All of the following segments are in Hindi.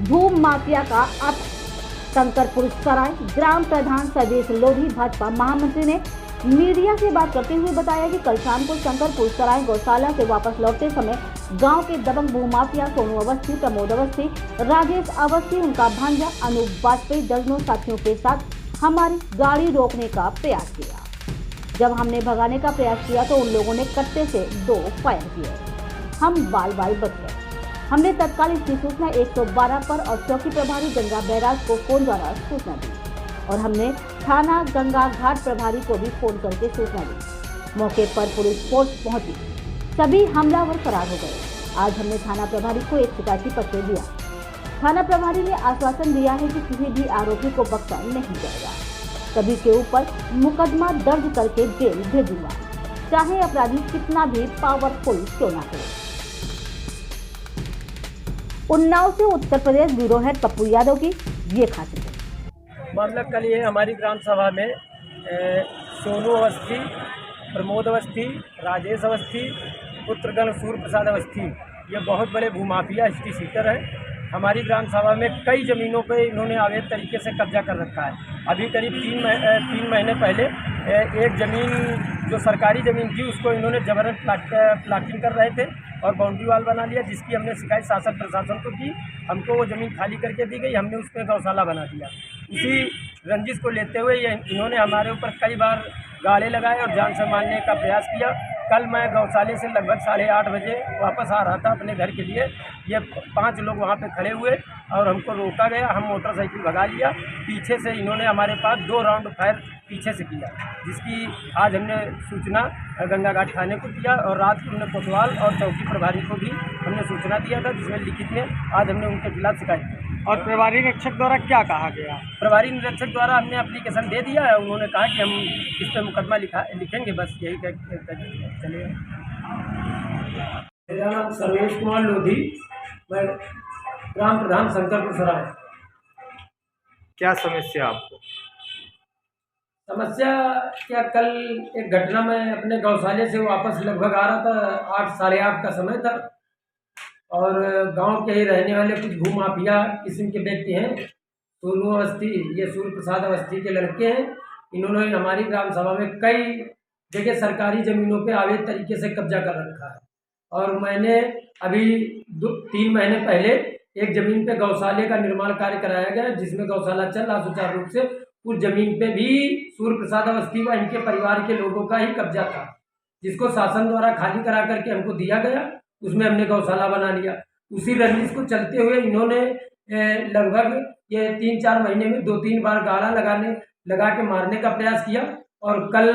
भूमि माफिया का आतंक। शंकरपुर सराय ग्राम प्रधान सर्वेश लोधी भाजपा महामंत्री ने मीडिया से बात करते हुए बताया कि कल शाम को शंकरपुर सराय गौशाला से वापस लौटते समय गांव के दबंग भूमाफिया सोनू अवस्थी, प्रमोद अवस्थी, राजेश अवस्थी, उनका भांजा अनूप वाजपेयी दर्जनों साथियों के साथ हमारी गाड़ी रोकने का प्रयास किया। जब हमने भगाने का प्रयास किया तो उन लोगों ने कट्टे से 2 फायर किए। हम बाल बाल बच गए। हमने तत्काल इसकी सूचना 112 पर और चौकी प्रभारी गंगा बैराज को फोन द्वारा सूचना दी और हमने थाना गंगा घाट प्रभारी को भी फोन करके सूचना दी। मौके पर पुलिस फोर्स पहुंची। सभी हमलावर फरार हो गए। आज हमने थाना प्रभारी को एक शिकायती पत्र दिया। थाना प्रभारी ने आश्वासन दिया है कि किसी भी आरोपी को बख्शा नहीं जाएगा। सभी के ऊपर मुकदमा दर्ज करके जेल भेजूंगा, चाहे अपराधी कितना भी पावरफुल क्यों ना हो। उन्नाव से उत्तर प्रदेश ब्यूरो हेड पप्पू यादव की ये खास रिपोर्ट। मामला कल ये हमारी ग्राम सभा में सोनू अवस्थी, प्रमोद अवस्थी, राजेश अवस्थी, पुत्रगण सूर्य प्रसाद अवस्थी, ये बहुत बड़े भूमाफिया हिस्ट्री सीटर हैं। हमारी ग्राम सभा में कई ज़मीनों पे इन्होंने अवैध तरीके से कब्जा कर रखा है। अभी करीब 3 महीने पहले एक ज़मीन जो सरकारी ज़मीन थी उसको इन्होंने जबरन प्लाटिंग कर रहे थे और बाउंड्री वाल बना लिया, जिसकी हमने शिकायत शासन प्रशासन को की। हमको वो ज़मीन खाली करके दी गई, हमने उस पर गौशाला बना दिया। उसी रंजिश को लेते हुए इन्होंने हमारे ऊपर कई बार गाड़े लगाए और जान से मारने का प्रयास किया। कल मैं गौशाले से लगभग 8:30 बजे वापस आ रहा था अपने घर के लिए। ये 5 लोग वहाँ पे खड़े हुए और हमको रोका गया। हम मोटरसाइकिल भगा लिया। पीछे से इन्होंने हमारे पास 2 राउंड फायर पीछे से किया, जिसकी आज हमने सूचना गंगा घाट थाने को किया और रात को हमने कोतवाल और चौकी प्रभारी को भी हमने सूचना दिया था, जिसमें लिखित में आज हमने उनके खिलाफ शिकायत की। और प्रभारी निरीक्षक द्वारा क्या कहा गया? प्रभारी निरीक्षक द्वारा हमने एप्लीकेशन दे दिया है। उन्होंने कहा कि हम इस पर मुकदमा लिखेंगे, बस यही चलिए। मेरा नाम सर्वेश कुमार लोधी, मैं ग्राम प्रधान शंकरपुर सराय। क्या समस्या आपको? समस्या क्या, कल एक घटना में अपने गौशाले से वापस लगभग आ रहा था, 8 साढ़े 8 का समय था और गांव के ही रहने वाले कुछ भूमाफिया किस्म के व्यक्ति हैं। सोनू अवस्थी, ये सूर्य प्रसाद अवस्थी के लड़के हैं। इन्होंने हमारी ग्राम सभा में कई जगह सरकारी ज़मीनों पे अवैध तरीके से कब्जा कर रखा है और मैंने अभी 3 महीने पहले एक ज़मीन पे गौशाले का निर्माण कार्य कराया गया, जिसमें गौशाला चल रहा सुचारू रूप से। उस जमीन पे भी सूर्य प्रसाद अवस्थी व इनके परिवार के लोगों का ही कब्जा था, जिसको शासन द्वारा खाली करा करके हमको दिया गया। उसमें हमने गौशाला बना लिया। उसी रंजिश को चलते हुए इन्होंने लगभग ये 3-4 महीने में 2-3 बार गाड़ा लगा के मारने का प्रयास किया और कल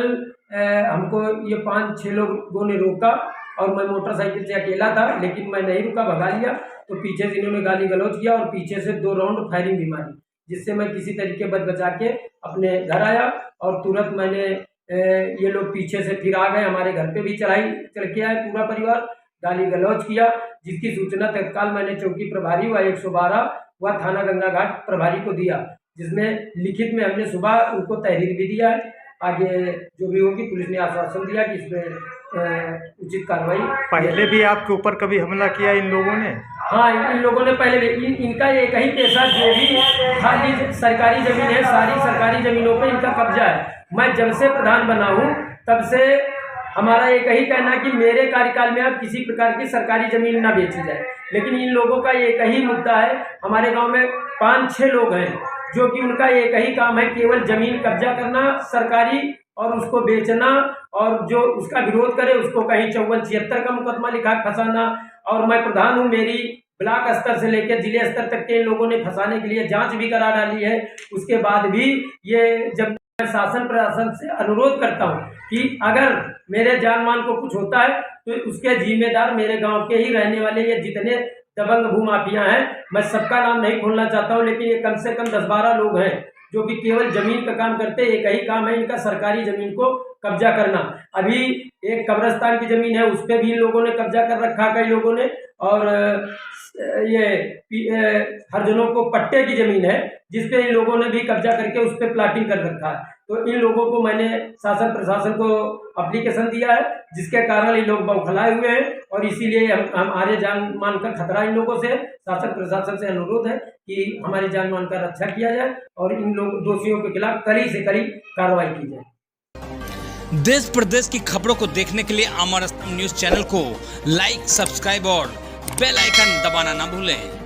हमको ये 5-6 लोगों ने रोका और मैं मोटरसाइकिल से अकेला था, लेकिन मैं नहीं रुका, भगा लिया। तो पीछे से इन्होंने गाली गलौज किया और पीछे से 2 राउंड फायरिंग भी मारी, जिससे मैं किसी तरीके बचा के अपने घर आया और तुरंत मैंने ये लोग पीछे से फिर आ गए। हमारे घर पे भी चढ़ाई चल के आए, पूरा परिवार गाली गलौज किया, जिसकी सूचना तत्काल मैंने चौकी प्रभारी व 112 व थाना गंगा घाट प्रभारी को दिया, जिसमें लिखित में हमने सुबह उनको तहरीर भी दिया है। आगे जो भी होगी, पुलिस ने आश्वासन दिया कि इसमें उचित कार्रवाई। पहले भी आपके ऊपर कभी हमला किया इन लोगों ने? हाँ, इन लोगों ने पहले भी इनका एक ही पेशा, जो भी खाली सरकारी ज़मीन है, सारी सरकारी ज़मीनों पे इनका कब्जा है। मैं जब से प्रधान बना हूँ तब से हमारा एक ही कहना कि मेरे कार्यकाल में अब किसी प्रकार की सरकारी ज़मीन ना बेची जाए, लेकिन इन लोगों का एक ही मुद्दा है। हमारे गांव में 5-6 लोग हैं जो कि उनका एक ही काम है, केवल ज़मीन कब्जा करना सरकारी और उसको बेचना, और जो उसका विरोध करे उसको कहीं 54-76 का मुकदमा लिखा फंसाना। और मैं प्रधान हूँ, मेरी ब्लॉक स्तर से लेकर जिले स्तर तक के इन लोगों ने फंसाने के लिए जांच भी करा डाली है। उसके बाद भी ये, जब मैं शासन प्रशासन से अनुरोध करता हूँ कि अगर मेरे जान मान को कुछ होता है तो उसके जिम्मेदार मेरे गांव के ही रहने वाले ये जितने दबंग भूमाफिया हैं, मैं सबका नाम नहीं खोलना चाहता हूँ, लेकिन ये कम से कम 10-12 लोग हैं जो कि केवल जमीन का काम करते। एक ही काम है इनका, सरकारी जमीन को कब्जा करना। अभी एक कब्रिस्तान की जमीन है, उस पर भी इन लोगों ने कब्जा कर रखा, कई लोगों ने। और ये हरिजनों को पट्टे की जमीन है, जिस पे इन लोगों ने भी कब्जा करके उस पर प्लाटिंग कर रखा है। तो इन लोगों को मैंने शासन प्रशासन को एप्लीकेशन दिया है, जिसके कारण ये लोग बौखलाए हुए हैं और इसीलिए हमारे जान मान का खतरा इन लोगों से। शासन प्रशासन से अनुरोध है कि हमारी जान मान का रक्षा किया जाए और इन लोग दोषियों के खिलाफ कड़ी से कड़ी कार्रवाई की जाए। देश प्रदेश की खबरों को देखने के लिए अमर न्यूज चैनल को लाइक, सब्सक्राइब और बेल आइकन दबाना ना भूलें।